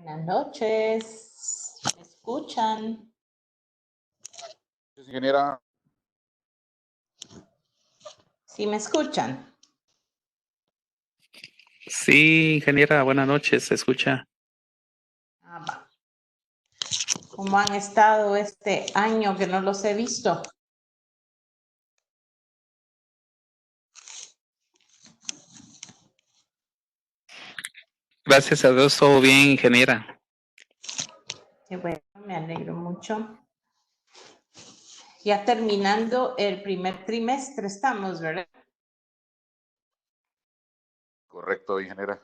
Buenas noches. ¿Me escuchan? Ingeniera. ¿Sí me escuchan? Sí, ingeniera, buenas noches, se escucha. Va. ¿Cómo han estado este año que no los he visto? Gracias a Dios, todo bien, ingeniera. Qué bueno, me alegro mucho. Ya terminando el primer trimestre estamos, ¿verdad? Correcto, ingeniera.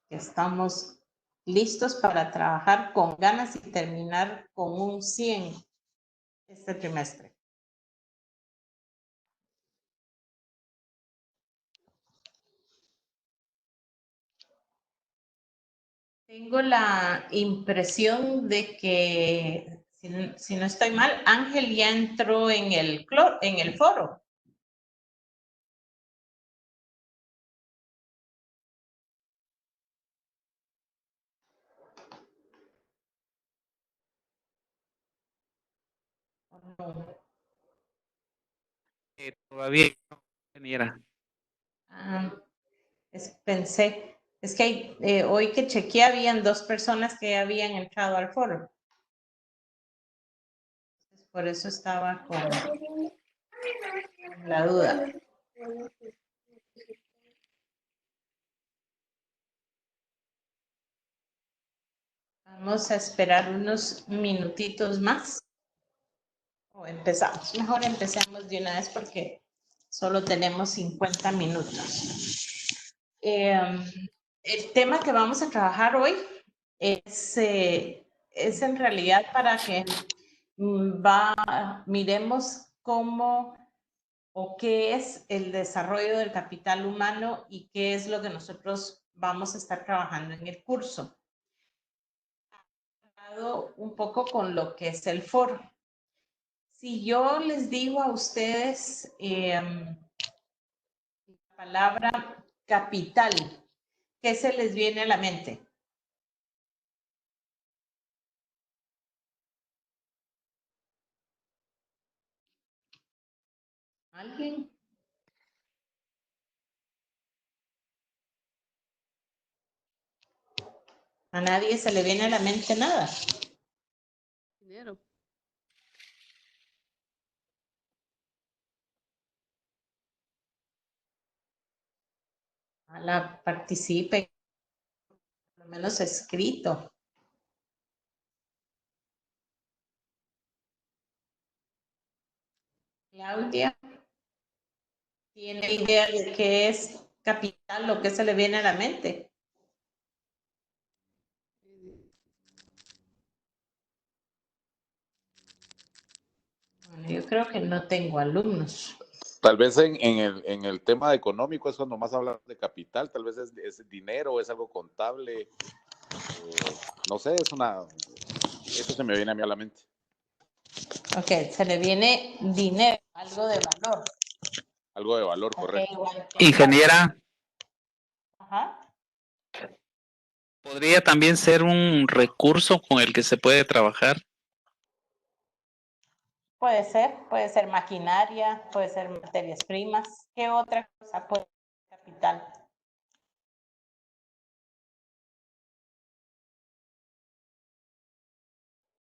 Estamos listos para trabajar con ganas y terminar con un 100 este trimestre. Tengo la impresión de que, si no estoy mal, Ángel ya entró en el foro. Todavía no, ingeniera. Pensé, es que hoy que chequeé habían 2 personas que habían entrado al foro. Por eso estaba con la duda. Vamos a esperar unos minutitos más. O empezamos. Mejor empecemos de una vez porque solo tenemos 50 minutos. El tema que vamos a trabajar hoy es en realidad para que miremos cómo o qué es el desarrollo del capital humano y qué es lo que nosotros vamos a estar trabajando en el curso. Un poco con lo que es el foro. Si yo les digo a ustedes la palabra capital, ¿qué se les viene a la mente? ¿Alguien? A nadie se le viene a la mente nada. Dinero. La participe, por lo menos escrito. Claudia, ¿tiene idea de qué es capital o qué se le viene a la mente? Bueno, yo creo que no tengo alumnos. Tal vez en el tema económico es cuando más hablan de capital, tal vez es dinero, es algo contable, no sé, eso se me viene a mí a la mente. Ok, se le viene dinero, algo de valor. Algo de valor, correcto. Ingeniera, Ajá. ¿podría también ser un recurso con el que se puede trabajar? Puede ser maquinaria, puede ser materias primas. ¿Qué otra cosa puede ser capital?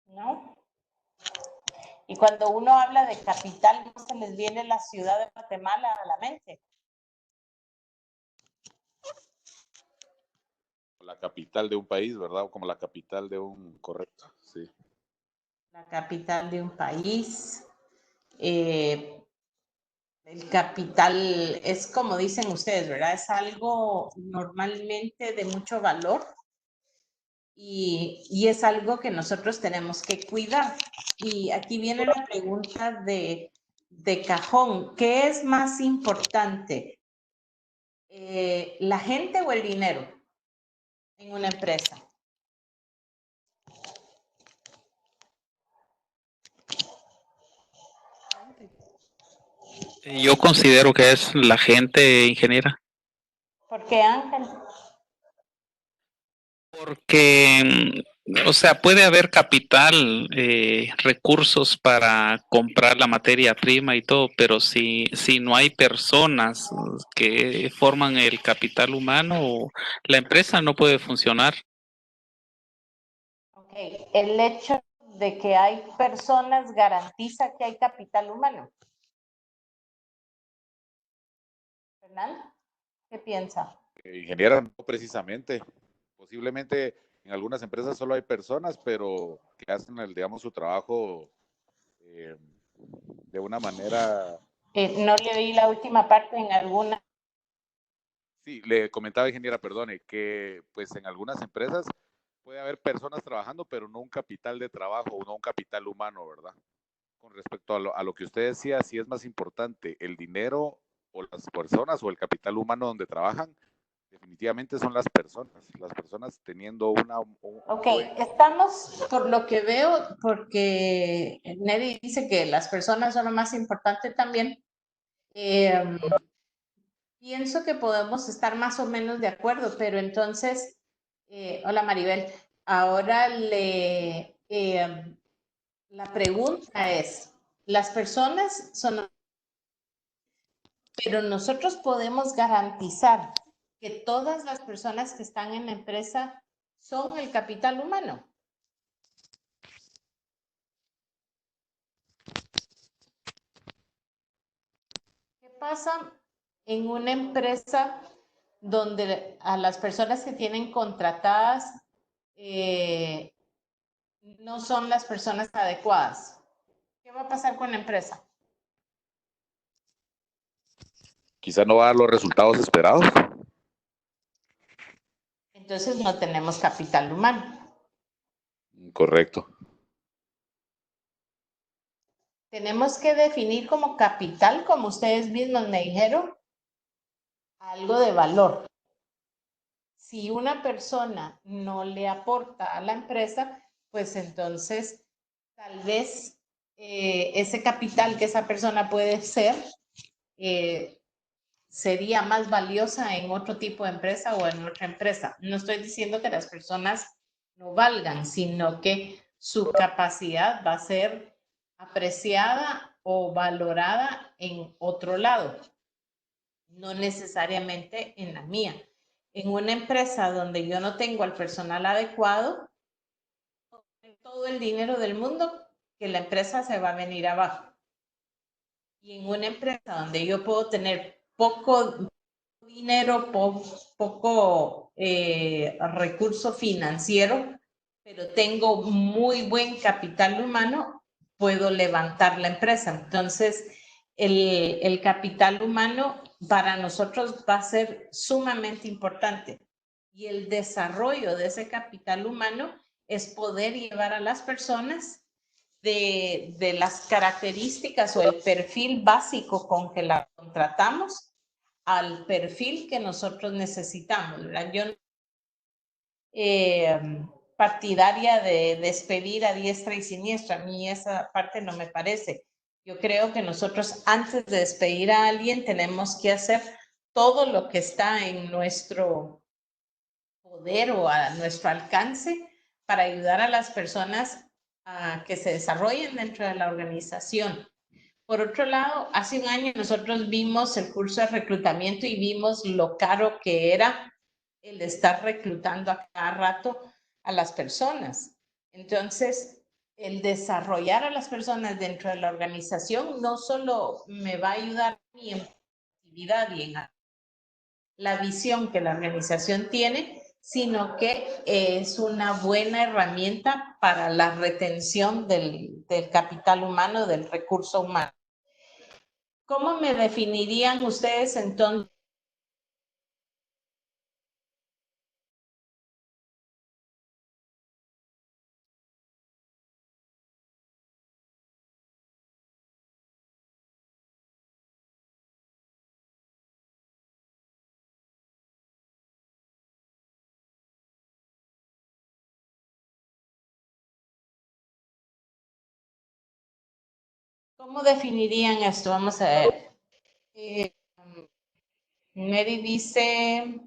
¿No? Y cuando uno habla de capital, ¿no se les viene la ciudad de Guatemala a la mente? La capital de un país, ¿verdad? Como la capital de un, correcto, sí. La capital de un país. El capital es como dicen ustedes, ¿verdad? Es algo normalmente de mucho valor y es algo que nosotros tenemos que cuidar. Y aquí viene la pregunta de cajón. ¿Qué es más importante? ¿La gente o el dinero en una empresa? Yo considero que es la gente, ingeniera. ¿Por qué, Ángel? Porque, o sea, puede haber capital, recursos para comprar la materia prima y todo, pero si no hay personas que forman el capital humano, la empresa no puede funcionar. Ok, el hecho de que hay personas garantiza que hay capital humano. ¿Fernando? ¿Qué piensa? Ingeniera, no precisamente. Posiblemente en algunas empresas solo hay personas, pero que hacen, digamos, su trabajo eh, de una manera. No le oí la última parte en alguna. Sí, le comentaba, ingeniera, perdone, que pues en algunas empresas puede haber personas trabajando, pero no un capital de trabajo, no un capital humano, ¿verdad? Con respecto a lo que usted decía, si es más importante el dinero o las personas o el capital humano donde trabajan, definitivamente son las personas teniendo Ok, buen. estamos, por lo que veo, porque Neri dice que las personas son lo más importante también. Pienso que podemos estar más o menos de acuerdo, pero entonces, hola Maribel, ahora la pregunta es, las personas son, pero nosotros podemos garantizar que todas las personas que están en la empresa son el capital humano. ¿Qué pasa en una empresa donde a las personas que tienen contratadas no son las personas adecuadas? ¿Qué va a pasar con la empresa? Quizá no va a dar los resultados esperados. Entonces no tenemos capital humano. Correcto. Tenemos que definir como capital, como ustedes mismos me dijeron, algo de valor. Si una persona no le aporta a la empresa, pues entonces tal vez ese capital que esa persona puede ser sería más valiosa en otro tipo de empresa o en otra empresa. No estoy diciendo que las personas no valgan, sino que su capacidad va a ser apreciada o valorada en otro lado, no necesariamente en la mía. En una empresa donde yo no tengo al personal adecuado, todo el dinero del mundo, que la empresa se va a venir abajo. Y en una empresa donde yo puedo tener poco dinero, poco recurso financiero, pero tengo muy buen capital humano, puedo levantar la empresa. Entonces, el capital humano para nosotros va a ser sumamente importante. Y el desarrollo de ese capital humano es poder llevar a las personas de las características o el perfil básico con que la contratamos al perfil que nosotros necesitamos, ¿verdad? Yo partidaria de despedir a diestra y siniestra, a mí esa parte no me parece. Yo creo que nosotros antes de despedir a alguien tenemos que hacer todo lo que está en nuestro poder o a nuestro alcance para ayudar a las personas a que se desarrollen dentro de la organización. Por otro lado, hace un año nosotros vimos el curso de reclutamiento y vimos lo caro que era el estar reclutando a cada rato a las personas. Entonces, el desarrollar a las personas dentro de la organización no solo me va a ayudar en actividad y en la visión que la organización tiene, sino que es una buena herramienta para la retención del capital humano, del recurso humano. ¿Cómo me definirían ustedes entonces? ¿Cómo definirían esto? Vamos a ver. Mary dice,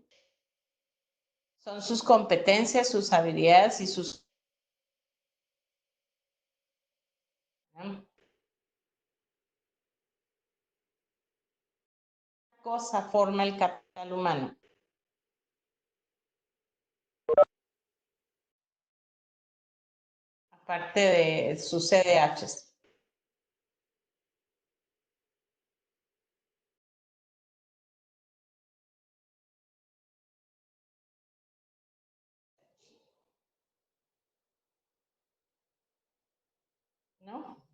son sus competencias, sus habilidades y sus... cosa forma el capital humano. Aparte de sus CDHs. ¿No?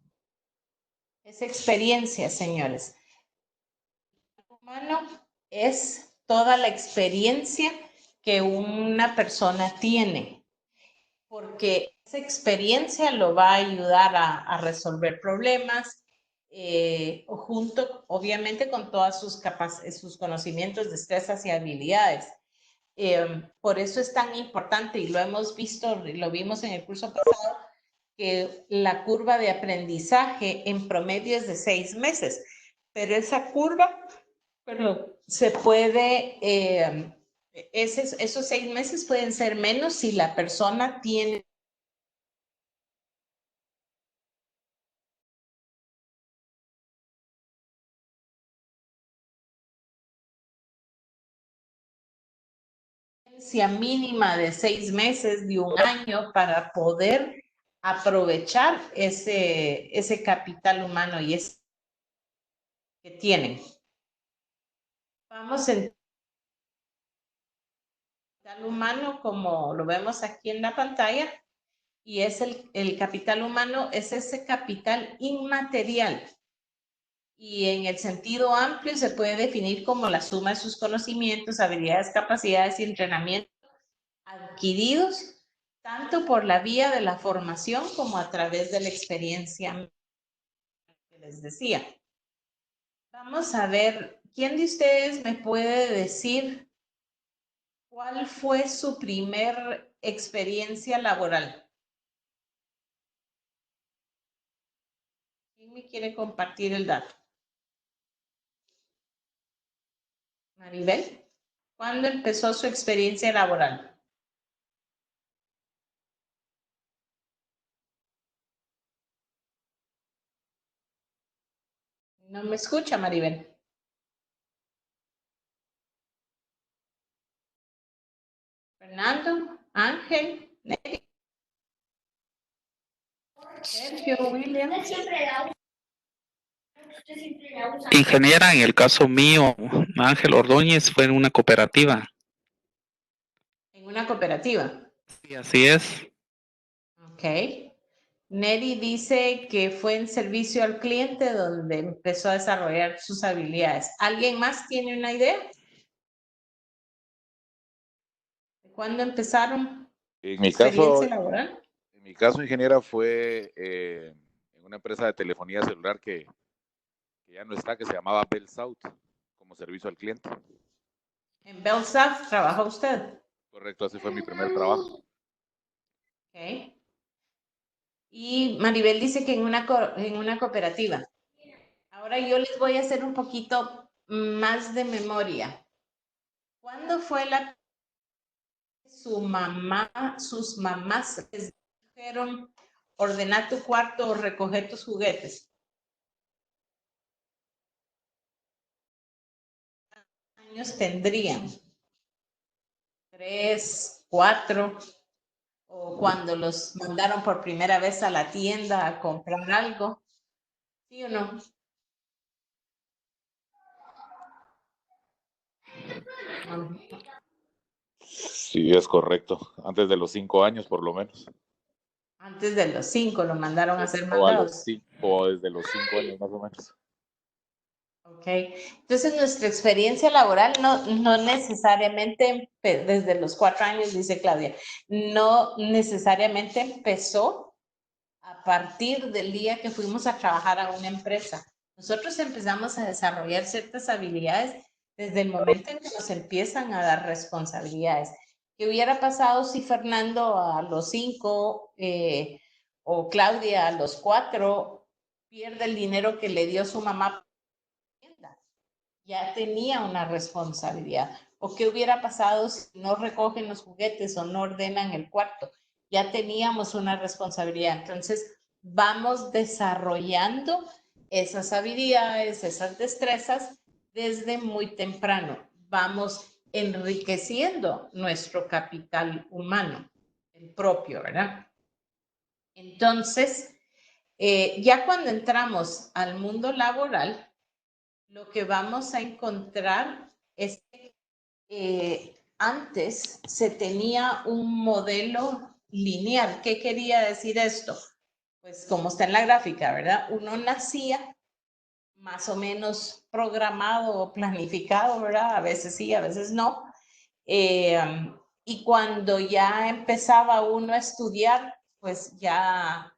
Es experiencia, señores. El humano es toda la experiencia que una persona tiene, porque esa experiencia lo va a ayudar a resolver problemas, junto, obviamente, con todas sus conocimientos, destrezas y habilidades. Por eso es tan importante, y lo hemos visto, lo vimos en el curso pasado, que la curva de aprendizaje en promedio es de 6 meses, pero esa curva, se puede, esos 6 meses pueden ser menos si la persona tiene mínima de 6 meses, de un año, para poder aprovechar ese capital humano y ese que tienen. Vamos en capital humano, como lo vemos aquí en la pantalla, y es el capital humano, es ese capital inmaterial. Y en el sentido amplio se puede definir como la suma de sus conocimientos, habilidades, capacidades y entrenamientos adquiridos tanto por la vía de la formación como a través de la experiencia que les decía. Vamos a ver, ¿quién de ustedes me puede decir cuál fue su primer experiencia laboral? ¿Quién me quiere compartir el dato? Maribel, ¿cuándo empezó su experiencia laboral? No me escucha, Maribel. Fernando, Ángel, Nelly, Sergio, William. Ingeniera, en el caso mío, Ángel Ordóñez fue en una cooperativa. En una cooperativa. Sí, así es. Ok. Neri dice que fue en servicio al cliente donde empezó a desarrollar sus habilidades. ¿Alguien más tiene una idea? ¿Cuándo empezaron En su mi experiencia caso, laboral? en mi caso, ingeniera, fue en una empresa de telefonía celular que ya no está, que se llamaba Bell South, como servicio al cliente. En Bell South trabajó usted. Correcto, ese fue mi primer trabajo. Ok. Y Maribel dice que en una cooperativa. Ahora yo les voy a hacer un poquito más de memoria. ¿Cuándo fue sus mamás les dijeron, ordena tu cuarto o recoger tus juguetes? ¿Años tendrían? 3, 4, o cuando los mandaron por primera vez a la tienda a comprar algo, ¿sí o no? Sí, es correcto. Antes de los 5 años, por lo menos. Antes de los 5 lo mandaron a ser O a los mandados. 5, o desde los 5 años más o menos. Ok, entonces nuestra experiencia laboral no necesariamente desde los 4 años, dice Claudia, no necesariamente empezó a partir del día que fuimos a trabajar a una empresa. Nosotros empezamos a desarrollar ciertas habilidades desde el momento en que nos empiezan a dar responsabilidades. ¿Qué hubiera pasado si Fernando a los 5 o Claudia a los 4 pierde el dinero que le dio su mamá? ya tenía una responsabilidad. ¿O qué hubiera pasado si no recogen los juguetes o no ordenan el cuarto? Ya teníamos una responsabilidad. Entonces, vamos desarrollando esas habilidades, esas destrezas desde muy temprano. Vamos enriqueciendo nuestro capital humano, el propio, ¿verdad? Entonces, ya cuando entramos al mundo laboral, lo que vamos a encontrar es que antes se tenía un modelo lineal. ¿Qué quería decir esto? Pues como está en la gráfica, ¿verdad? Uno nacía más o menos programado o planificado, ¿verdad? A veces sí, a veces no. Y cuando ya empezaba uno a estudiar, pues ya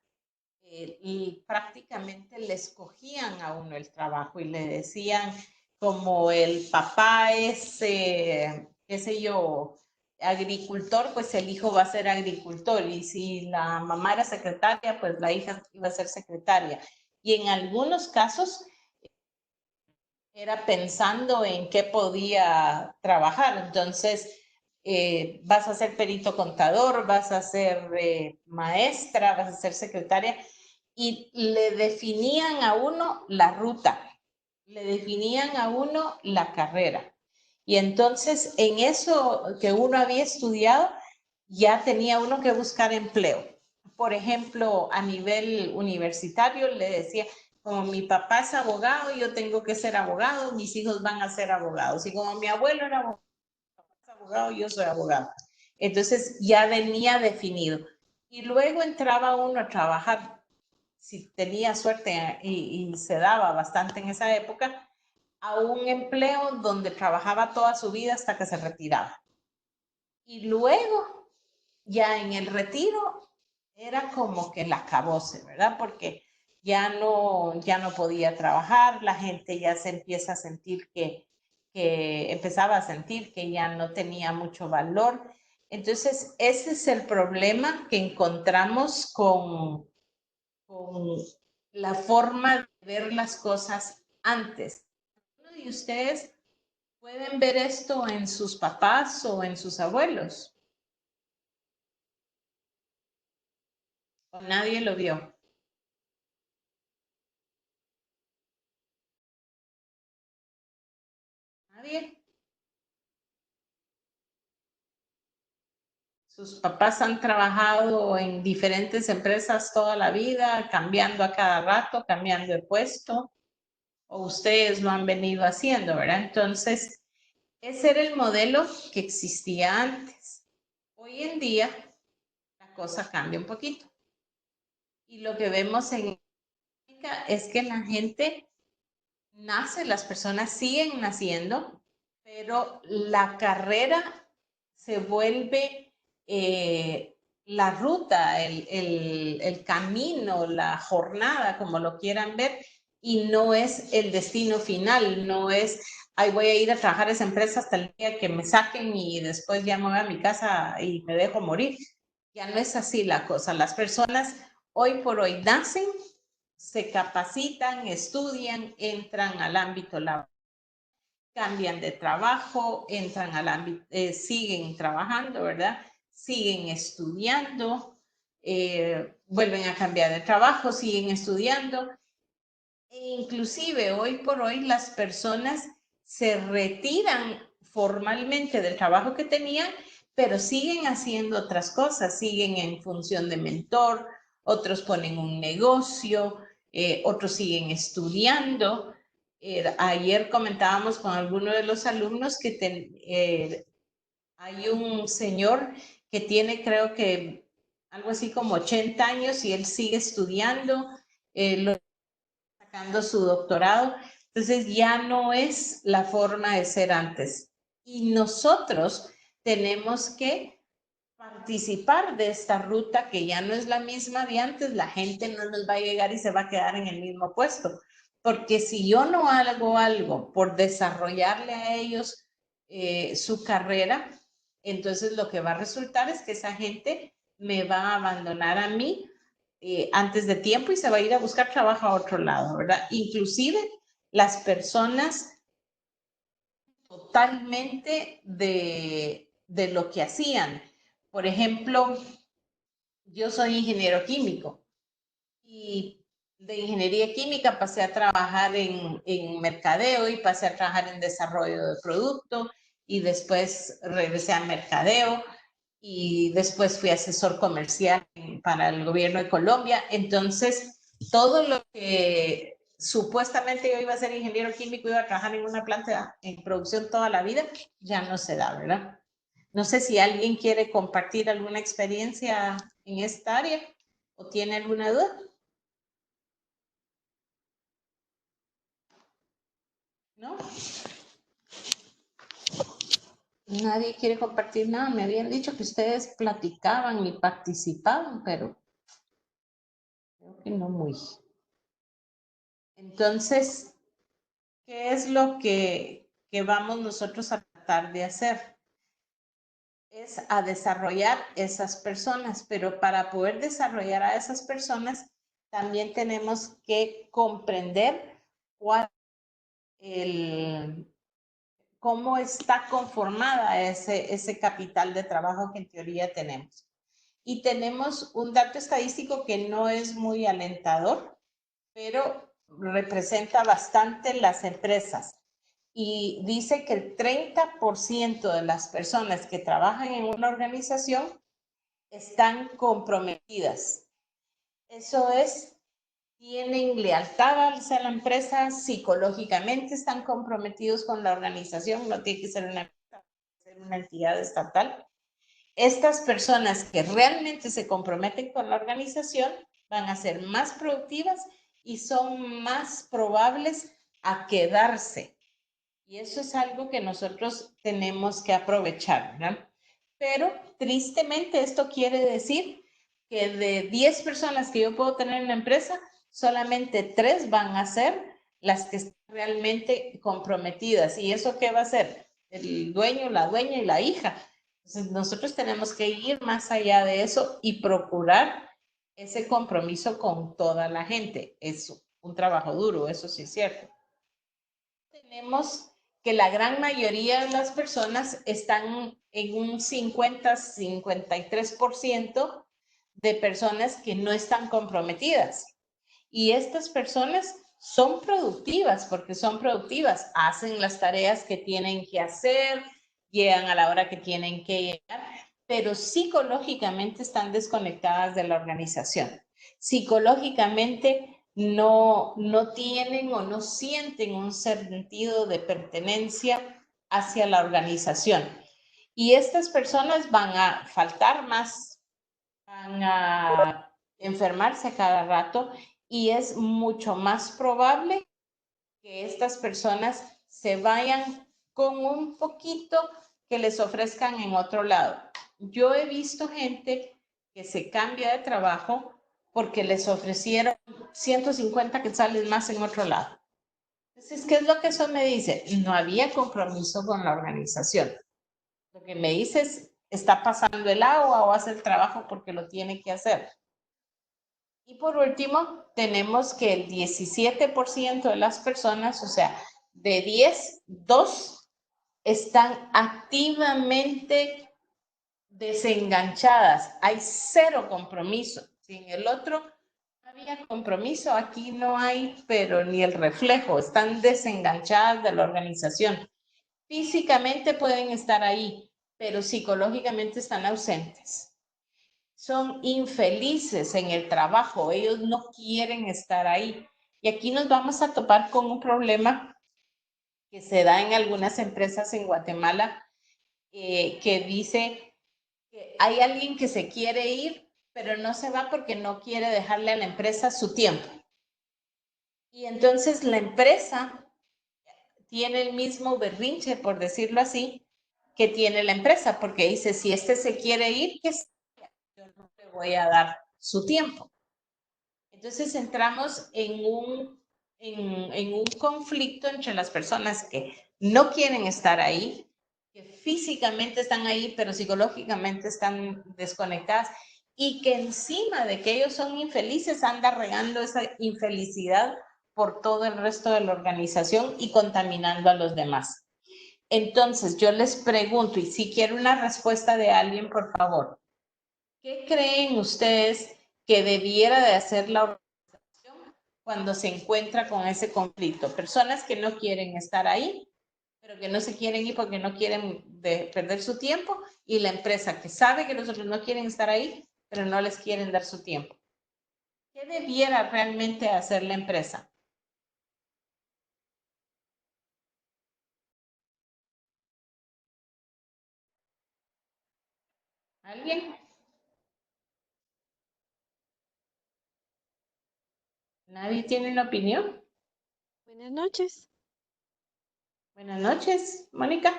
y prácticamente le escogían a uno el trabajo y le decían, como el papá es, qué sé yo, agricultor, pues el hijo va a ser agricultor, y si la mamá era secretaria, pues la hija iba a ser secretaria. Y en algunos casos era pensando en qué podía trabajar. Entonces, vas a ser perito contador, vas a ser maestra, vas a ser secretaria, y le definían a uno la ruta, le definían a uno la carrera. Y entonces, en eso que uno había estudiado, ya tenía uno que buscar empleo. Por ejemplo, a nivel universitario le decía, como mi papá es abogado, yo tengo que ser abogado, mis hijos van a ser abogados. Y como mi abuelo era abogado, yo soy abogado. Entonces ya venía definido. Y luego entraba uno a trabajar, si tenía suerte y se daba bastante en esa época, a un empleo donde trabajaba toda su vida hasta que se retiraba. Y luego, ya en el retiro, era como que la acabose, ¿verdad? Porque ya no podía trabajar, la gente ya se empieza a sentir que empezaba a sentir que ya no tenía mucho valor. Entonces, ese es el problema que encontramos con la forma de ver las cosas antes. ¿Uno de ustedes pueden ver esto en sus papás o en sus abuelos? ¿O nadie lo vio? ¿Nadie? Sus papás han trabajado en diferentes empresas toda la vida, cambiando a cada rato, cambiando de puesto, o ustedes lo han venido haciendo, ¿verdad? Entonces, ese era el modelo que existía antes. Hoy en día, la cosa cambia un poquito. Y lo que vemos en América es que la gente nace, las personas siguen naciendo, pero la carrera se vuelve la ruta, el camino, la jornada, como lo quieran ver, y no es el destino final, no es, ay, voy a ir a trabajar a esa empresa hasta el día que me saquen y después ya me voy a mi casa y me dejo morir. Ya no es así la cosa. Las personas hoy por hoy nacen, se capacitan, estudian, entran al ámbito laboral, cambian de trabajo, entran al ámbito, siguen trabajando, ¿verdad? Siguen estudiando, vuelven a cambiar de trabajo, siguen estudiando. E inclusive hoy por hoy las personas se retiran formalmente del trabajo que tenían, pero siguen haciendo otras cosas, siguen en función de mentor, otros ponen un negocio, otros siguen estudiando. Ayer comentábamos con alguno de los alumnos que hay un señor que tiene, creo que algo así como 80 años y él sigue estudiando, sacando su doctorado. Entonces ya no es la forma de ser antes. Y nosotros tenemos que participar de esta ruta que ya no es la misma de antes. La gente no nos va a llegar y se va a quedar en el mismo puesto. Porque si yo no hago algo por desarrollarle a ellos su carrera, entonces lo que va a resultar es que esa gente me va a abandonar a mí antes de tiempo y se va a ir a buscar trabajo a otro lado, ¿verdad? Inclusive las personas totalmente de lo que hacían. Por ejemplo, yo soy ingeniero químico y de ingeniería química pasé a trabajar en mercadeo y pasé a trabajar en desarrollo de producto y después regresé a mercadeo y después fui asesor comercial para el gobierno de Colombia. Entonces, todo lo que supuestamente yo iba a ser ingeniero químico, iba a trabajar en una planta en producción toda la vida, ya no se da, ¿verdad? No sé si alguien quiere compartir alguna experiencia en esta área o tiene alguna duda. ¿No? Nadie quiere compartir nada. Me habían dicho que ustedes platicaban y participaban, pero creo que no muy. Entonces, ¿qué es lo que vamos nosotros a tratar de hacer? Es a desarrollar esas personas, pero para poder desarrollar a esas personas, también tenemos que comprender cómo está conformada ese capital de trabajo que en teoría tenemos. Y tenemos un dato estadístico que no es muy alentador, pero representa bastante las empresas. Y dice que el 30% de las personas que trabajan en una organización están comprometidas. Eso es, tienen lealtad hacia la empresa, psicológicamente están comprometidos con la organización, no tiene que ser una entidad estatal. Estas personas que realmente se comprometen con la organización van a ser más productivas y son más probables a quedarse. Y eso es algo que nosotros tenemos que aprovechar, ¿verdad? Pero tristemente esto quiere decir que de 10 personas que yo puedo tener en la empresa, solamente 3 van a ser las que están realmente comprometidas. ¿Y eso qué va a ser? El dueño, la dueña y la hija. Entonces nosotros tenemos que ir más allá de eso y procurar ese compromiso con toda la gente. Es un trabajo duro, eso sí es cierto. Tenemos que la gran mayoría de las personas están en un 50-53% de personas que no están comprometidas. Y estas personas son productivas porque son productivas, hacen las tareas que tienen que hacer, llegan a la hora que tienen que llegar, pero psicológicamente están desconectadas de la organización. Psicológicamente no tienen o no sienten un sentido de pertenencia hacia la organización. Y estas personas van a faltar más, van a enfermarse a cada rato y es mucho más probable que estas personas se vayan con un poquito que les ofrezcan en otro lado. Yo he visto gente que se cambia de trabajo porque les ofrecieron 150 quetzales más en otro lado. Entonces, ¿qué es lo que eso me dice? No había compromiso con la organización. Lo que me dice es, está pasando el agua o hace el trabajo porque lo tiene que hacer. Y por último, tenemos que el 17% de las personas, o sea, de 10, 2 están activamente desenganchadas. Hay cero compromiso. Si en el otro no había compromiso, aquí no hay, pero ni el reflejo. Están desenganchadas de la organización. Físicamente pueden estar ahí, pero psicológicamente están ausentes. Son infelices en el trabajo, ellos no quieren estar ahí. Y aquí nos vamos a topar con un problema que se da en algunas empresas en Guatemala, que dice que hay alguien que se quiere ir, pero no se va porque no quiere dejarle a la empresa su tiempo. Y entonces la empresa tiene el mismo berrinche, por decirlo así, que tiene la empresa, porque dice, si este se quiere ir, que yo no le voy a dar su tiempo. Entonces entramos en un conflicto entre las personas que no quieren estar ahí, que físicamente están ahí, pero psicológicamente están desconectadas, y que encima de que ellos son infelices, anda regando esa infelicidad por todo el resto de la organización y contaminando a los demás. Entonces, yo les pregunto, y si quiero una respuesta de alguien, por favor, ¿qué creen ustedes que debiera de hacer la organización cuando se encuentra con ese conflicto? Personas que no quieren estar ahí, pero que no se quieren ir porque no quieren perder su tiempo, y la empresa que sabe que los otros no quieren estar ahí, pero no les quieren dar su tiempo. ¿Qué debiera realmente hacer la empresa? ¿Alguien? ¿Nadie tiene una opinión? Buenas noches. Buenas noches, Mónica.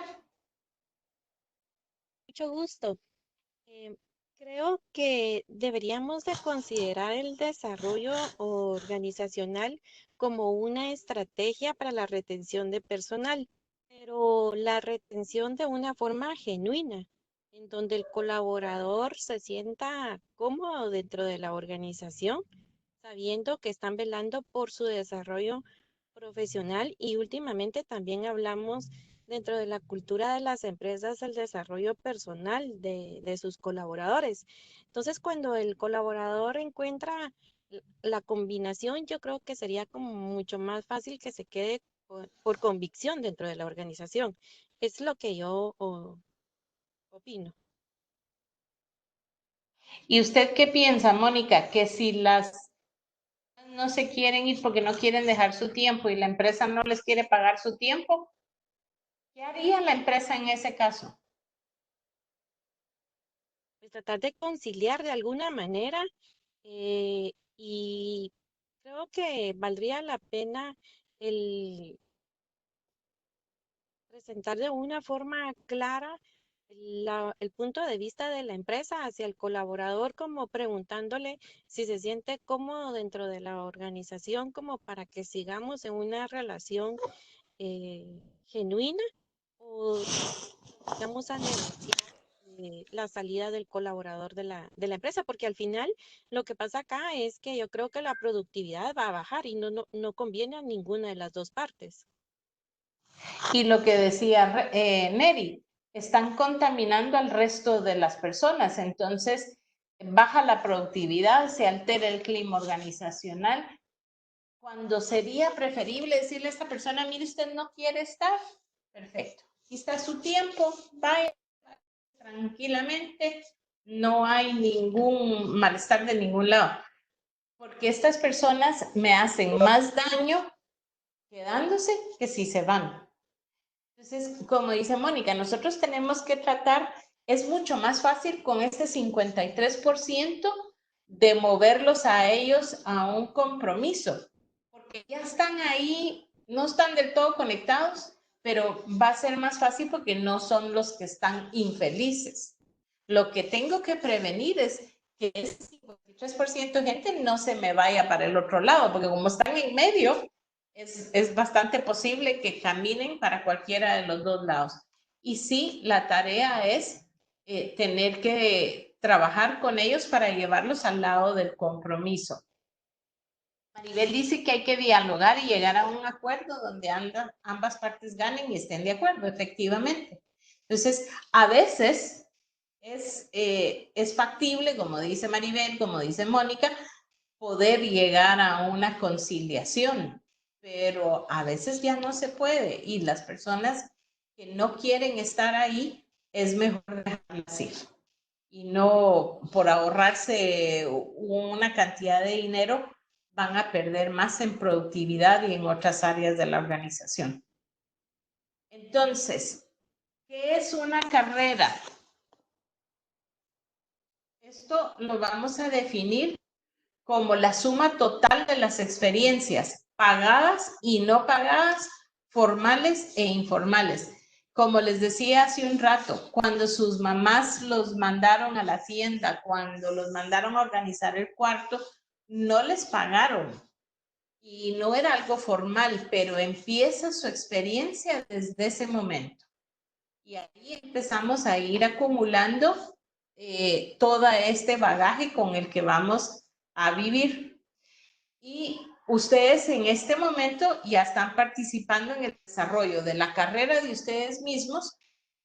Mucho gusto. Eh, Creo que deberíamos de considerar el desarrollo organizacional como una estrategia para la retención de personal, pero la retención de una forma genuina, en donde el colaborador se sienta cómodo dentro de la organización, sabiendo que están velando por su desarrollo profesional, y últimamente también hablamos dentro de la cultura de las empresas el desarrollo personal de sus colaboradores. Entonces, cuando el colaborador encuentra la combinación, yo creo que sería como mucho más fácil que se quede por convicción dentro de la organización. Es lo que yo opino. ¿Y usted qué piensa, Mónica? Que si las no se quieren ir porque no quieren dejar su tiempo y la empresa no les quiere pagar su tiempo, ¿qué haría la empresa en ese caso? Pues tratar de conciliar de alguna manera, y creo que valdría la pena el presentar de una forma clara el punto de vista de la empresa hacia el colaborador, como preguntándole si se siente cómodo dentro de la organización, como para que sigamos en una relación genuina, o vamos a negociar la salida del colaborador de la empresa, porque al final lo que pasa acá es que yo creo que la productividad va a bajar y no conviene a ninguna de las dos partes. Y lo que decía Neri, están contaminando al resto de las personas, entonces baja la productividad, se altera el clima organizacional, cuando sería preferible decirle a esta persona, mire, usted no quiere estar, perfecto, aquí está su tiempo, vaya tranquilamente, no hay ningún malestar de ningún lado, porque estas personas me hacen más daño quedándose que si se van. Entonces, como dice Mónica, nosotros tenemos que tratar, es mucho más fácil con este 53% de moverlos a ellos a un compromiso, porque ya están ahí, no están del todo conectados, pero va a ser más fácil porque no son los que están infelices. Lo que tengo que prevenir es que ese 53% de gente no se me vaya para el otro lado, porque como están en medio, es bastante posible que caminen para cualquiera de los dos lados. Y sí, la tarea es tener que trabajar con ellos para llevarlos al lado del compromiso. Maribel dice que hay que dialogar y llegar a un acuerdo donde ambas partes ganen y estén de acuerdo, efectivamente. Entonces, a veces es factible, como dice Maribel, como dice Mónica, poder llegar a una conciliación, pero a veces ya no se puede y las personas que no quieren estar ahí, es mejor dejarlas ir y no por ahorrarse una cantidad de dinero van a perder más en productividad y en otras áreas de la organización. Entonces, ¿qué es una carrera? Esto lo vamos a definir como la suma total de las experiencias pagadas y no pagadas, formales e informales. Como les decía hace un rato, cuando sus mamás los mandaron a la hacienda, cuando los mandaron a organizar el cuarto, no les pagaron y no era algo formal, pero empieza su experiencia desde ese momento. Y ahí empezamos a ir acumulando todo este bagaje con el que vamos a vivir. Y ustedes en este momento ya están participando en el desarrollo de la carrera de ustedes mismos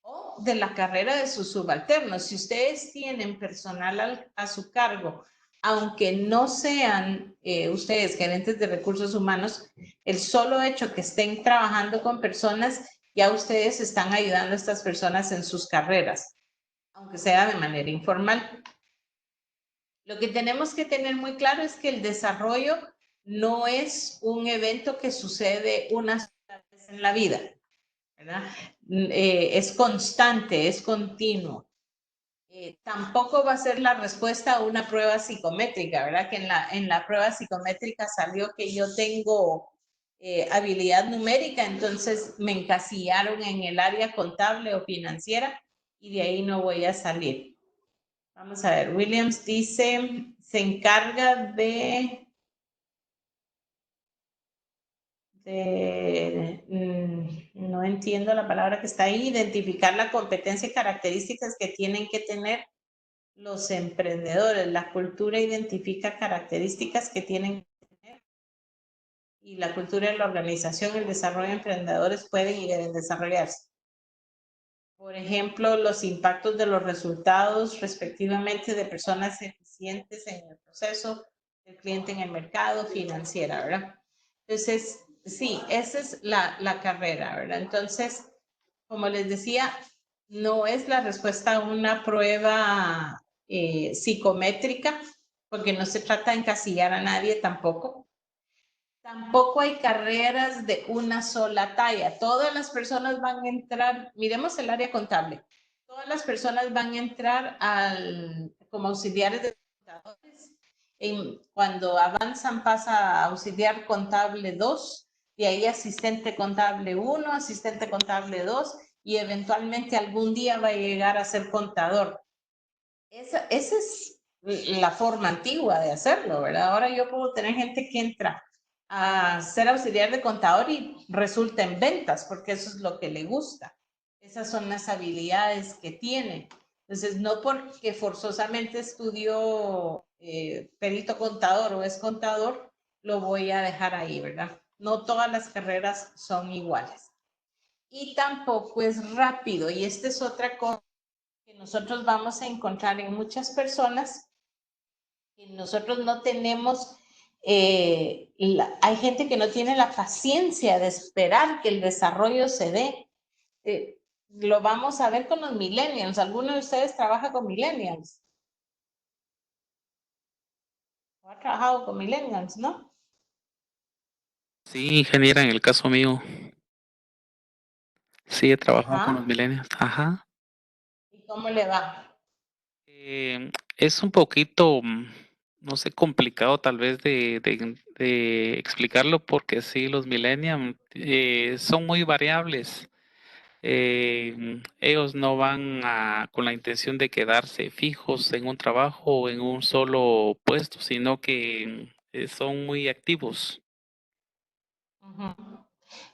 o de la carrera de sus subalternos. Si ustedes tienen personal a su cargo, aunque no sean ustedes gerentes de recursos humanos, el solo hecho que estén trabajando con personas, ya ustedes están ayudando a estas personas en sus carreras, aunque sea de manera informal. Lo que tenemos que tener muy claro es que el desarrollo no es un evento que sucede una sola vez en la vida, ¿verdad? Es constante, es continuo. Tampoco va a ser la respuesta a una prueba psicométrica, ¿verdad? Que en la prueba psicométrica salió que yo tengo habilidad numérica, entonces me encasillaron en el área contable o financiera y de ahí no voy a salir. Vamos a ver, Williams dice, se encarga no entiendo la palabra que está ahí, identificar la competencia y características que tienen que tener los emprendedores. La cultura identifica características que tienen que tener y la cultura de la organización, el desarrollo de emprendedores pueden y deben desarrollarse. Por ejemplo, los impactos de los resultados respectivamente de personas eficientes en el proceso, del cliente en el mercado, financiera, ¿verdad? Entonces, sí, esa es la carrera, ¿verdad? Entonces, como les decía, no es la respuesta a una prueba psicométrica, porque no se trata de encasillar a nadie tampoco. Tampoco hay carreras de una sola talla. Todas las personas van a entrar, miremos el área contable, todas las personas van a entrar como auxiliares de contadores. Cuando avanzan pasa a auxiliar contable 2, de ahí asistente contable 1, asistente contable 2 y eventualmente algún día va a llegar a ser contador. Esa es la forma antigua de hacerlo, ¿verdad? Ahora yo puedo tener gente que entra a ser auxiliar de contador y resulta en ventas, porque eso es lo que le gusta. Esas son las habilidades que tiene. Entonces, no porque forzosamente estudió perito contador o es contador, lo voy a dejar ahí, ¿verdad? No todas las carreras son iguales. Y tampoco es rápido, y esta es otra cosa que nosotros vamos a encontrar en muchas personas, que nosotros no tenemos, hay gente que no tiene la paciencia de esperar que el desarrollo se dé. Lo vamos a ver con los millennials. ¿Alguno de ustedes trabaja con millennials? ¿O ha trabajado con millennials, no? Sí, ingeniera, en el caso mío, sí he trabajado con los Ajá. millennials. Ajá. ¿Y cómo le va? Es un poquito, no sé, complicado tal vez de explicarlo porque sí, los millennials son muy variables. Ellos no van con la intención de quedarse fijos en un trabajo o en un solo puesto, sino que son muy activos. Ujú.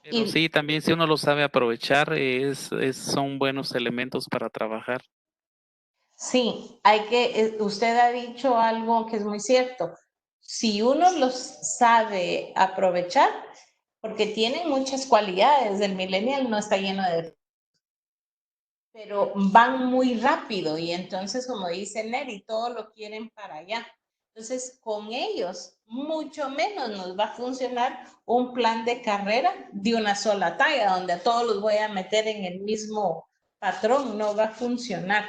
Pero Y sí, también si uno lo sabe aprovechar, son buenos elementos para trabajar. sí, usted ha dicho algo que es muy cierto. Si uno los sabe aprovechar, porque tienen muchas cualidades, el millennial no está lleno de, pero van muy rápido y entonces, como dice Neri, todo lo quieren para allá. Entonces, con ellos, mucho menos nos va a funcionar un plan de carrera de una sola talla, donde a todos los voy a meter en el mismo patrón, no va a funcionar.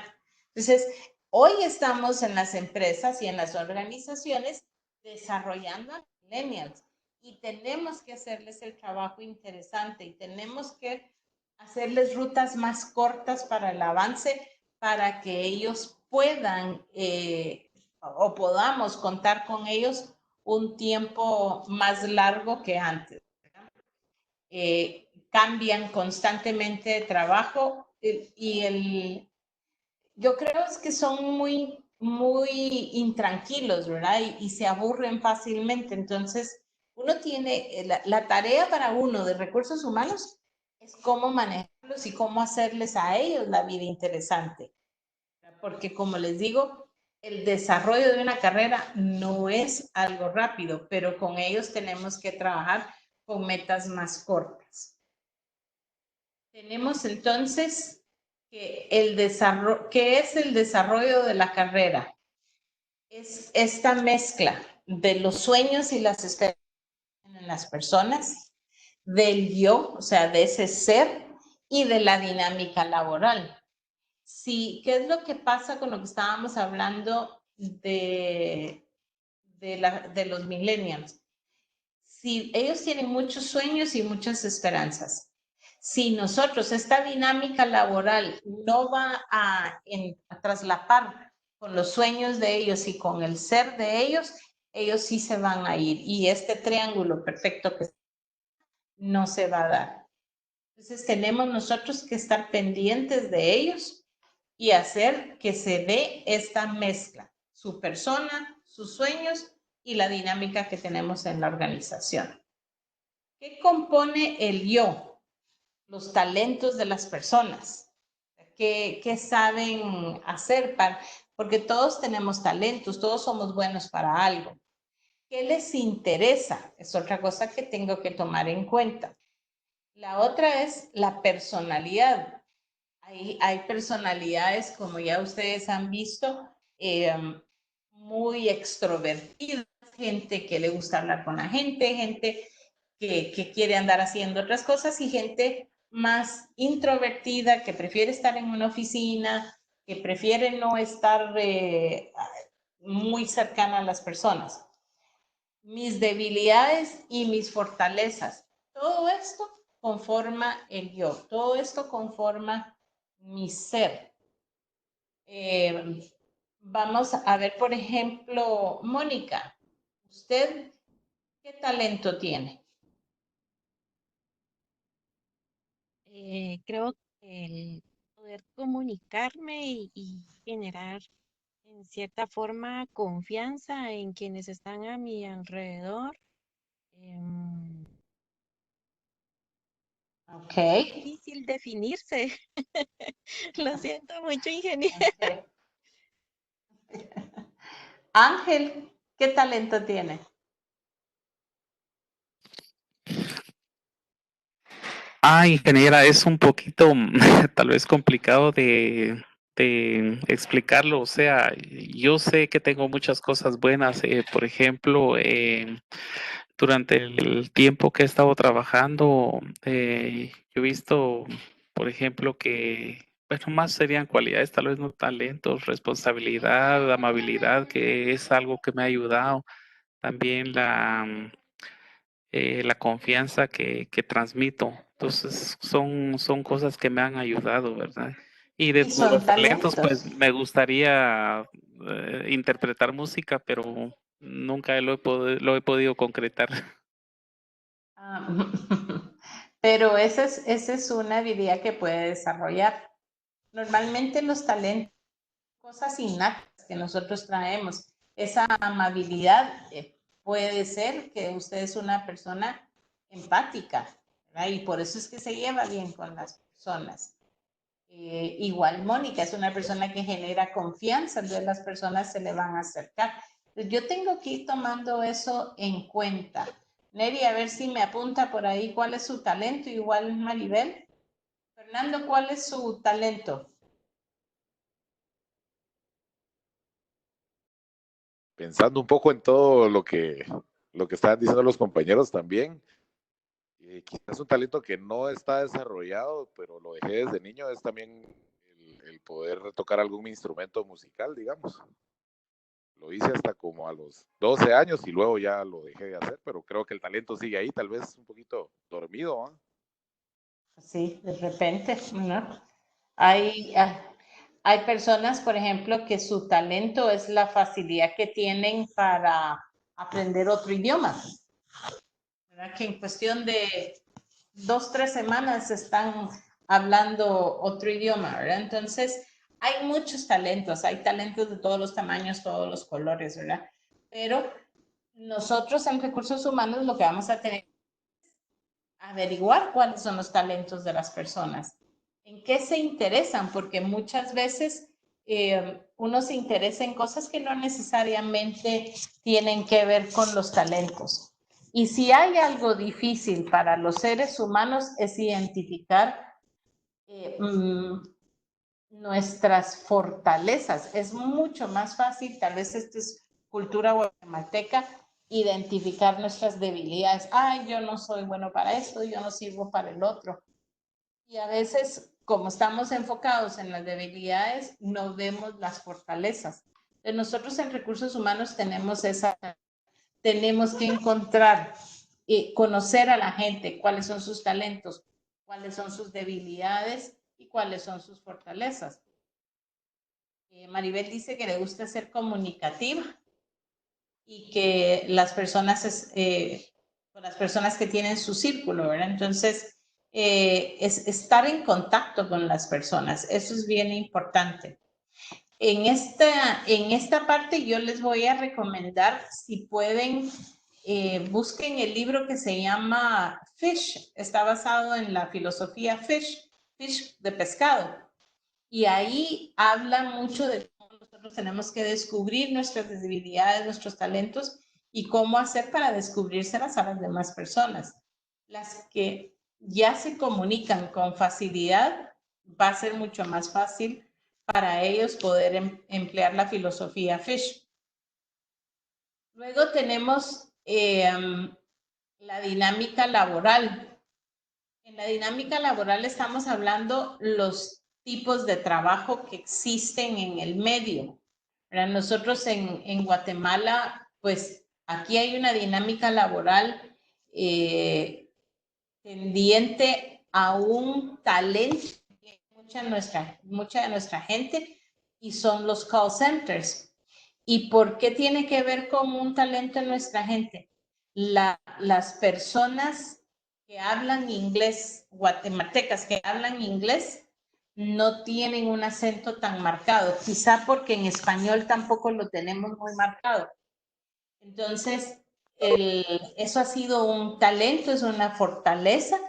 Entonces, hoy estamos en las empresas y en las organizaciones desarrollando a millennials y tenemos que hacerles el trabajo interesante y tenemos que hacerles rutas más cortas para el avance, para que ellos puedan o podamos contar con ellos un tiempo más largo que antes. Cambian constantemente de trabajo yo creo es que son muy intranquilos, ¿verdad? Y se aburren fácilmente. Entonces, uno tiene, la tarea para uno de recursos humanos es cómo manejarlos y cómo hacerles a ellos la vida interesante. Porque como les digo, el desarrollo de una carrera no es algo rápido, pero con ellos tenemos que trabajar con metas más cortas. Tenemos entonces que ¿qué es el desarrollo de la carrera? Es esta mezcla de los sueños y las expectativas en las personas, del yo, o sea, de ese ser, y de la dinámica laboral. Sí, ¿qué es lo que pasa con lo que estábamos hablando de los millennials? Si ellos tienen muchos sueños y muchas esperanzas, si nosotros esta dinámica laboral no va a traslapar con los sueños de ellos y con el ser de ellos sí se van a ir y este triángulo perfecto que no se va a dar. Entonces tenemos nosotros que estar pendientes de ellos y hacer que se dé esta mezcla, su persona, sus sueños y la dinámica que tenemos en la organización. ¿Qué compone el yo? Los talentos de las personas. ¿Qué saben hacer? Porque todos tenemos talentos, todos somos buenos para algo. ¿Qué les interesa? Es otra cosa que tengo que tomar en cuenta. La otra es la personalidad. Hay personalidades, como ya ustedes han visto, muy extrovertidas, gente que le gusta hablar con la gente que quiere andar haciendo otras cosas y gente más introvertida que prefiere estar en una oficina, que prefiere no estar muy cercana a las personas. Mis debilidades y mis fortalezas. Todo esto conforma el yo, todo esto conforma mi ser. Vamos a ver, por ejemplo, Mónica, ¿usted qué talento tiene? Creo que el poder comunicarme y generar en cierta forma confianza en quienes están a mi alrededor. Ok. Difícil definirse. Lo siento mucho, ingeniero. Okay. Ángel, ¿qué talento tiene? Ingeniera, es un poquito tal vez complicado de explicarlo. O sea, yo sé que tengo muchas cosas buenas. Por ejemplo, durante el tiempo que he estado trabajando, yo he visto, por ejemplo, que, bueno, más serían cualidades, tal vez no talentos, responsabilidad, amabilidad, que es algo que me ha ayudado. También la confianza que transmito. Entonces, son cosas que me han ayudado, ¿verdad? Y de Y son los talentos, pues talentos. me gustaría interpretar música, pero nunca lo he podido concretar. Pero esa es una habilidad que puede desarrollar. Normalmente los talentos, cosas innatas que nosotros traemos, esa amabilidad puede ser que usted es una persona empática, ¿verdad? Y por eso es que se lleva bien con las personas. Igual Mónica es una persona que genera confianza, entonces las personas se le van a acercar. Entonces yo tengo que ir tomando eso en cuenta. Neri, a ver si me apunta por ahí cuál es su talento, igual Maribel. Fernando, ¿cuál es su talento? Pensando un poco en todo lo que estaban diciendo los compañeros también, quizás un talento que no está desarrollado, pero lo dejé desde niño, es también el poder tocar algún instrumento musical, digamos. Lo hice hasta como a los 12 años y luego ya lo dejé de hacer, pero creo que el talento sigue ahí, tal vez un poquito dormido, ¿eh? Sí, de repente, ¿no? Hay personas, por ejemplo, que su talento es la facilidad que tienen para aprender otro idioma, ¿verdad? Que en cuestión de 2, 3 semanas están hablando otro idioma, ¿verdad? Entonces, hay muchos talentos, hay talentos de todos los tamaños, todos los colores, ¿verdad? Pero nosotros en recursos humanos lo que vamos a tener averiguar cuáles son los talentos de las personas, en qué se interesan, porque muchas veces uno se interesa en cosas que no necesariamente tienen que ver con los talentos. Y si hay algo difícil para los seres humanos es identificar nuestras fortalezas. Es mucho más fácil, tal vez esto es cultura guatemalteca, identificar nuestras debilidades. Ay, yo no soy bueno para esto, yo no sirvo para el otro. Y a veces, como estamos enfocados en las debilidades, no vemos las fortalezas. Nosotros en recursos humanos tenemos que encontrar y conocer a la gente, cuáles son sus talentos, cuáles son sus debilidades y cuáles son sus fortalezas. Maribel dice que le gusta ser comunicativa y que las personas, las personas que tienen su círculo, ¿verdad? Entonces, es estar en contacto con las personas, eso es bien importante. En esta parte yo les voy a recomendar, si pueden, busquen el libro que se llama Fish, está basado en la filosofía Fish de pescado. Y ahí habla mucho de cómo nosotros tenemos que descubrir nuestras debilidades, nuestros talentos y cómo hacer para descubrírselas a las demás personas. Las que ya se comunican con facilidad, va a ser mucho más fácil para ellos poder emplear la filosofía Fish. Luego tenemos la dinámica laboral. En la dinámica laboral estamos hablando los tipos de trabajo que existen en el medio. ¿Verdad? Nosotros en Guatemala, pues aquí hay una dinámica laboral tendiente a un talento que mucha de nuestra gente y son los call centers. ¿Y por qué tiene que ver con un talento en nuestra gente? Las personas que hablan inglés, guatemaltecas que hablan inglés, no tienen un acento tan marcado, quizá porque en español tampoco lo tenemos muy marcado. Entonces, eso ha sido un talento, es una fortaleza,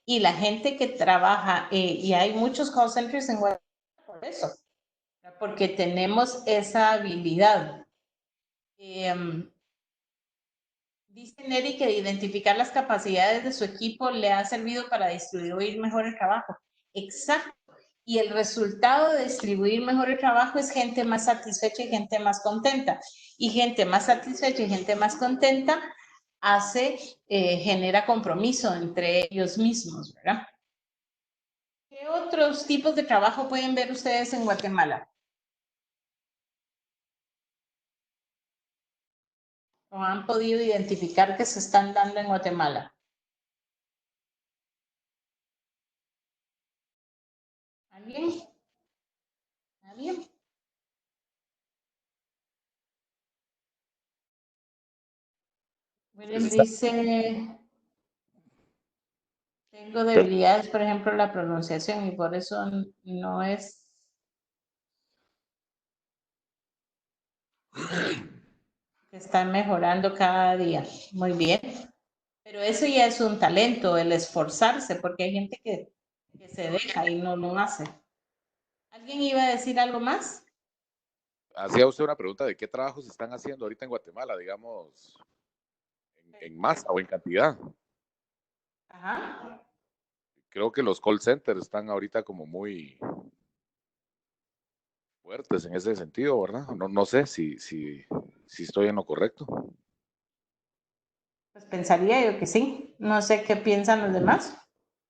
y la gente que trabaja, y hay muchos call centers en Guatemala por eso, porque tenemos esa habilidad. Dice Neri que identificar las capacidades de su equipo le ha servido para distribuir mejor el trabajo. Exacto. Y el resultado de distribuir mejor el trabajo es gente más satisfecha y gente más contenta. Y gente más satisfecha y gente más contenta genera compromiso entre ellos mismos, ¿verdad? ¿Qué otros tipos de trabajo pueden ver ustedes en Guatemala? ¿O han podido identificar que se están dando en Guatemala? ¿Alguien? ¿Alguien? William dice, tengo debilidades, por ejemplo, la pronunciación, y por eso no es... que están mejorando cada día. Muy bien. Pero eso ya es un talento, el esforzarse, porque hay gente que se deja y no lo hace. ¿Alguien iba a decir algo más? Hacía usted una pregunta de qué trabajos están haciendo ahorita en Guatemala, digamos, en masa o en cantidad. Ajá. Creo que los call centers están ahorita como muy fuertes en ese sentido, ¿verdad? No sé si estoy en lo correcto. Pues pensaría yo que sí. No sé qué piensan los demás.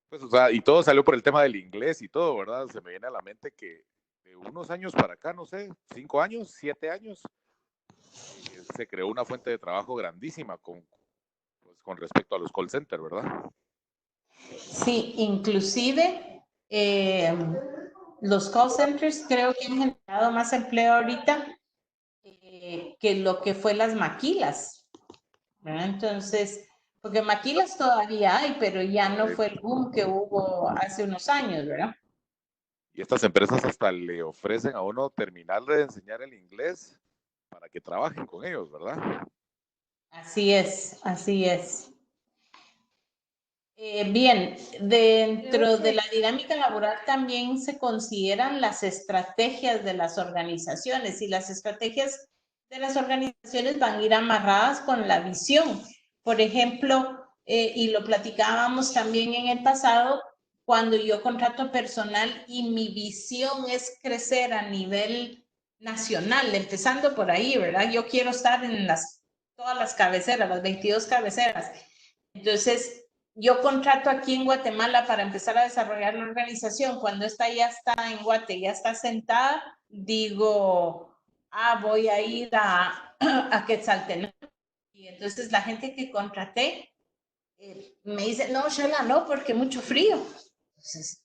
Pues, o sea, y todo salió por el tema del inglés y todo, ¿verdad? Se me viene a la mente que de unos años para acá, no sé, 5 años, 7 años, se creó una fuente de trabajo grandísima con respecto a los call centers, ¿verdad? Sí, inclusive los call centers creo que han generado más empleo ahorita que lo que fue las maquilas, ¿verdad? Entonces, porque maquilas todavía hay, pero ya no fue el boom que hubo hace unos años, ¿verdad? Y estas empresas hasta le ofrecen a uno terminarle de enseñar el inglés para que trabajen con ellos, ¿verdad? Así es, así es. Bien, dentro de la dinámica laboral también se consideran las estrategias de las organizaciones y las estrategias de las organizaciones van a ir amarradas con la visión. Por ejemplo, y lo platicábamos también en el pasado, cuando yo contrato personal y mi visión es crecer a nivel nacional, empezando por ahí, ¿verdad? Yo quiero estar en todas las cabeceras, las 22 cabeceras. Entonces, yo contrato aquí en Guatemala para empezar a desarrollar la organización. Cuando esta ya está en Guate, ya está sentada, digo, voy a ir a Quetzaltenango. Y entonces la gente que contraté me dice, no, Sheila, no, porque mucho frío. Entonces,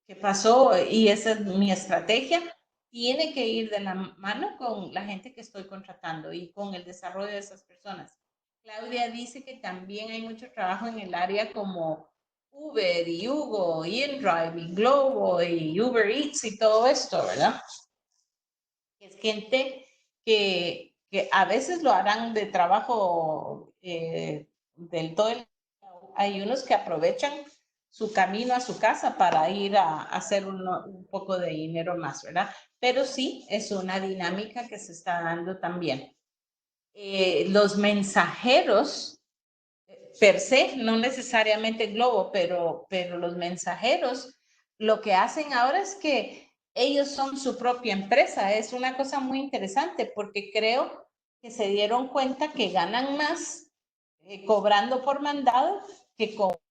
¿qué pasó? Y esa es mi estrategia. Tiene que ir de la mano con la gente que estoy contratando y con el desarrollo de esas personas. Claudia dice que también hay mucho trabajo en el área como Uber y Hugo y InDrive y Globo y Uber Eats y todo esto, ¿verdad? Es gente que a veces lo harán de trabajo del todo el... Hay unos que aprovechan su camino a su casa para ir a hacer un poco de dinero más, ¿verdad? Pero sí, es una dinámica que se está dando también. Los mensajeros, per se, no necesariamente Globo, pero los mensajeros, lo que hacen ahora es que ellos son su propia empresa. Es una cosa muy interesante porque creo que se dieron cuenta que ganan más cobrando por mandado que cobrando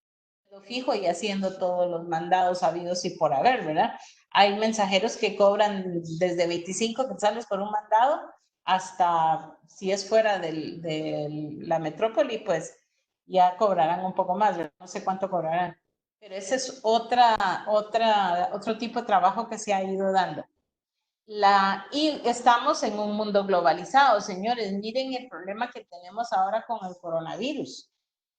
fijo y haciendo todos los mandados habidos y por haber, ¿verdad? Hay mensajeros que cobran desde 25 quetzales por un mandado hasta, si es fuera de la metrópoli, pues ya cobrarán un poco más, ¿verdad? No sé cuánto cobrarán. Pero ese es otro tipo de trabajo que se ha ido dando. Y estamos en un mundo globalizado, señores. Miren el problema que tenemos ahora con el coronavirus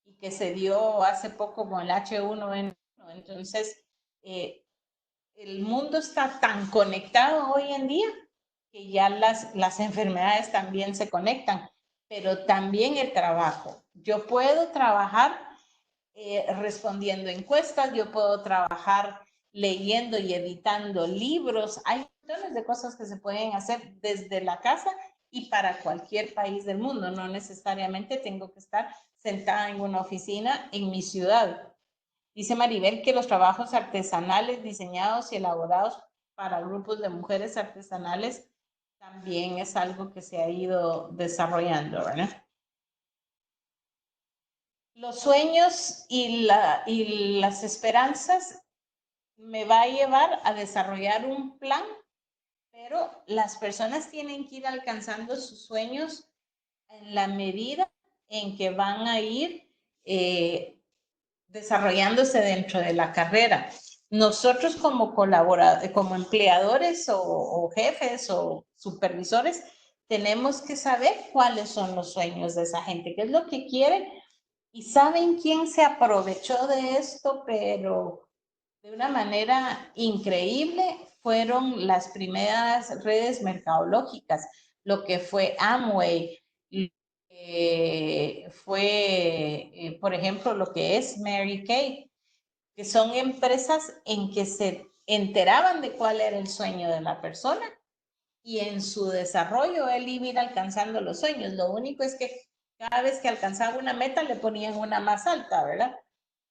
y que se dio hace poco con el H1N1. Entonces, el mundo está tan conectado hoy en día que ya las enfermedades también se conectan, pero también el trabajo. Yo puedo trabajar respondiendo encuestas, yo puedo trabajar leyendo y editando libros. Hay millones de cosas que se pueden hacer desde la casa y para cualquier país del mundo. No necesariamente tengo que estar sentada en una oficina en mi ciudad. Dice Maribel que los trabajos artesanales diseñados y elaborados para grupos de mujeres artesanales también es algo que se ha ido desarrollando, ¿verdad? Los sueños y las esperanzas me va a llevar a desarrollar un plan, pero las personas tienen que ir alcanzando sus sueños en la medida en que van a ir desarrollándose dentro de la carrera. Nosotros como colaboradores, como empleadores o jefes o supervisores, tenemos que saber cuáles son los sueños de esa gente, qué es lo que quieren. ¿Y saben quién se aprovechó de esto, pero de una manera increíble? Fueron las primeras redes mercadológicas, lo que fue Amway, por ejemplo, lo que es Mary Kay, que son empresas en que se enteraban de cuál era el sueño de la persona y en su desarrollo él iba a ir alcanzando los sueños. Lo único es que cada vez que alcanzaba una meta le ponían una más alta, ¿verdad?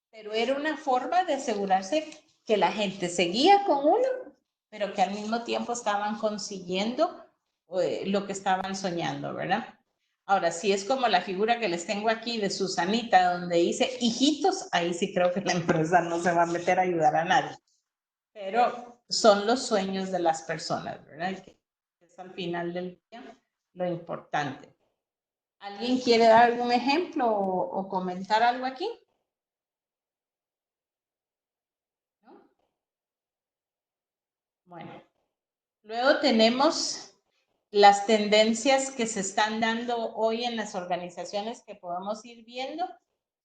Pero era una forma de asegurarse que la gente seguía con uno, pero que al mismo tiempo estaban consiguiendo lo que estaban soñando, ¿verdad? Ahora, si es como la figura que les tengo aquí de Susanita, donde dice hijitos, ahí sí creo que la empresa no se va a meter a ayudar a nadie. Pero son los sueños de las personas, ¿verdad? Que es al final del día lo importante. ¿Alguien quiere dar algún ejemplo o comentar algo aquí? ¿No? Bueno, luego tenemos las tendencias que se están dando hoy en las organizaciones que podemos ir viendo.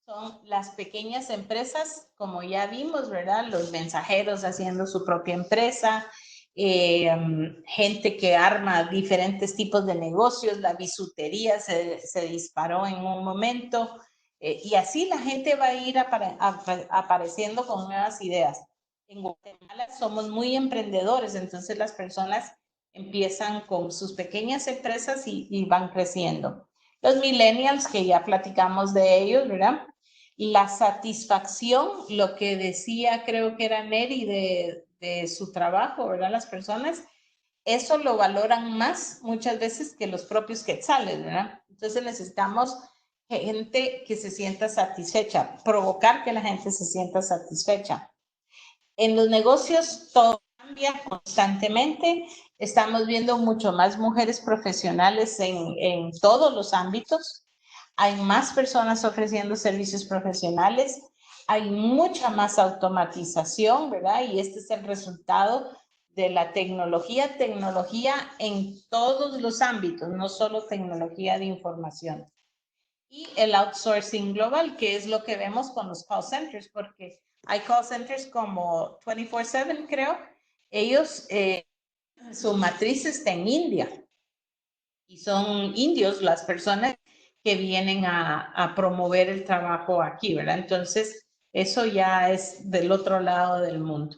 Son las pequeñas empresas, como ya vimos, ¿verdad? Los mensajeros haciendo su propia empresa, gente que arma diferentes tipos de negocios, la bisutería se disparó en un momento, Y así la gente va a ir apareciendo con nuevas ideas. En Guatemala somos muy emprendedores, entonces las personas empiezan con sus pequeñas empresas y van creciendo. Los millennials, que ya platicamos de ellos, ¿verdad? La satisfacción, lo que decía, creo que era Neri, de su trabajo, ¿verdad? Las personas, eso lo valoran más muchas veces que los propios quetzales, ¿verdad? Entonces necesitamos gente que se sienta satisfecha, provocar que la gente se sienta satisfecha. En los negocios todo cambia constantemente, estamos viendo mucho más mujeres profesionales en todos los ámbitos, hay más personas ofreciendo servicios profesionales, hay mucha más automatización, ¿verdad? Y este es el resultado de la tecnología en todos los ámbitos, no solo tecnología de información. Y el outsourcing global, que es lo que vemos con los call centers, porque hay call centers como 24/7, creo. Ellos, su matriz está en India y son indios las personas que vienen a promover el trabajo aquí, ¿verdad? Entonces, eso ya es del otro lado del mundo.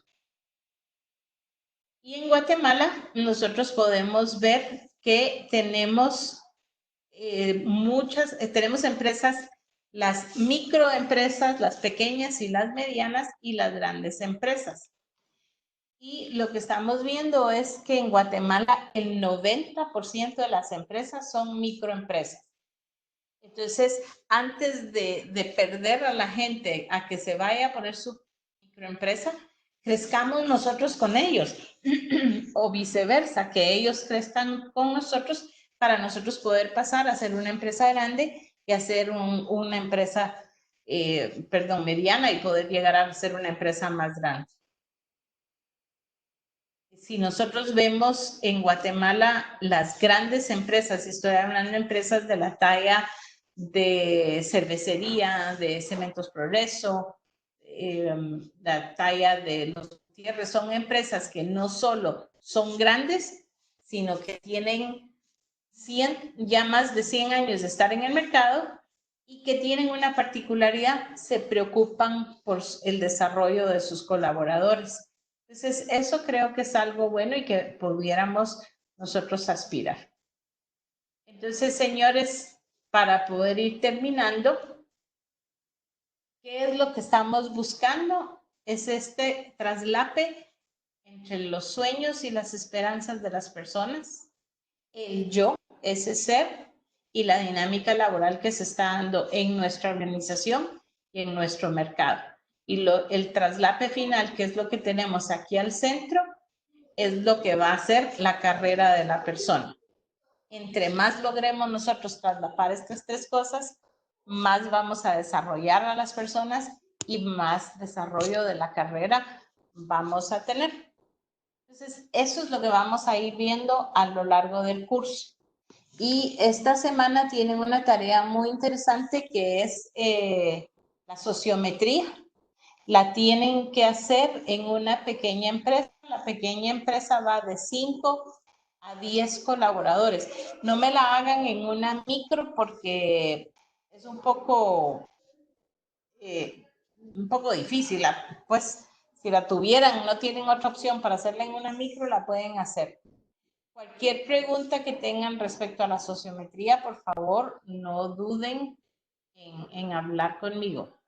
Y en Guatemala nosotros podemos ver que tenemos tenemos empresas, las microempresas, las pequeñas y las medianas y las grandes empresas. Y lo que estamos viendo es que en Guatemala el 90% de las empresas son microempresas. Entonces, antes de perder a la gente a que se vaya a poner su microempresa, crezcamos nosotros con ellos o viceversa, que ellos crezcan con nosotros para nosotros poder pasar a ser una empresa grande y a ser una empresa, mediana y poder llegar a ser una empresa más grande. Si nosotros vemos en Guatemala las grandes empresas, estoy hablando de empresas de la talla de cervecería, de Cementos Progreso, la talla de los Gutiérrez, son empresas que no solo son grandes, sino que tienen ya más de 100 años de estar en el mercado y que tienen una particularidad, se preocupan por el desarrollo de sus colaboradores. Entonces, eso creo que es algo bueno y que pudiéramos nosotros aspirar. Entonces, señores, para poder ir terminando, ¿qué es lo que estamos buscando? Es este traslape entre los sueños y las esperanzas de las personas, el yo, ese ser, y la dinámica laboral que se está dando en nuestra organización y en nuestro mercado. Y el traslape final, que es lo que tenemos aquí al centro, es lo que va a ser la carrera de la persona. Entre más logremos nosotros traslapar estas tres cosas, más vamos a desarrollar a las personas y más desarrollo de la carrera vamos a tener. Entonces, eso es lo que vamos a ir viendo a lo largo del curso. Y esta semana tienen una tarea muy interesante que es la sociometría. La tienen que hacer en una pequeña empresa. La pequeña empresa va de 5 a 10 colaboradores. No me la hagan en una micro porque es un poco difícil. Pues si la tuvieran, no tienen otra opción para hacerla en una micro, la pueden hacer. Cualquier pregunta que tengan respecto a la sociometría, por favor, no duden en hablar conmigo.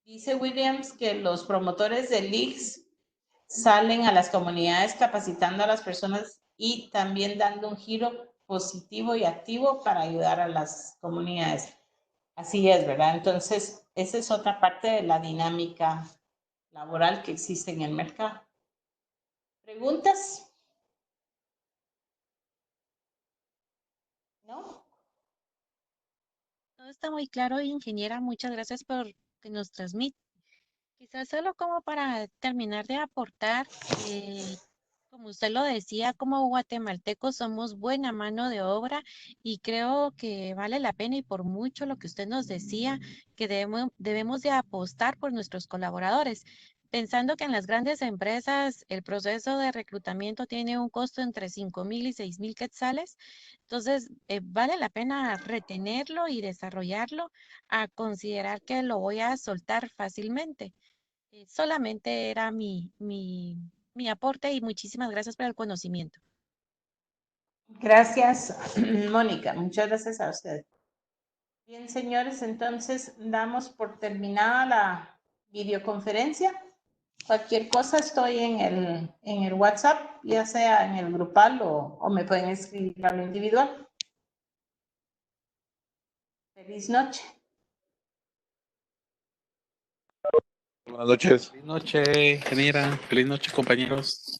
Dice Williams que los promotores de leagues salen a las comunidades capacitando a las personas y también dando un giro positivo y activo para ayudar a las comunidades. Así es, ¿verdad? Entonces, esa es otra parte de la dinámica laboral que existe en el mercado. ¿Preguntas? ¿No? Todo está muy claro, ingeniera. Muchas gracias por que nos transmite. Quizás solo como para terminar de aportar, como usted lo decía, como guatemaltecos somos buena mano de obra y creo que vale la pena y por mucho lo que usted nos decía, que debemos de apostar por nuestros colaboradores. pensando que en las grandes empresas el proceso de reclutamiento tiene un costo entre 5,000 y 6,000 quetzales, entonces vale la pena retenerlo y desarrollarlo a considerar que lo voy a soltar fácilmente. Solamente era mi aporte y muchísimas gracias por el conocimiento. Gracias, Mónica. Muchas gracias a usted. Bien, señores, entonces damos por terminada la videoconferencia. Cualquier cosa estoy en el WhatsApp, ya sea en el grupal o me pueden escribir a lo individual. Feliz noche. Buenas noches. Feliz noche, ingeniera. Feliz noche, compañeros.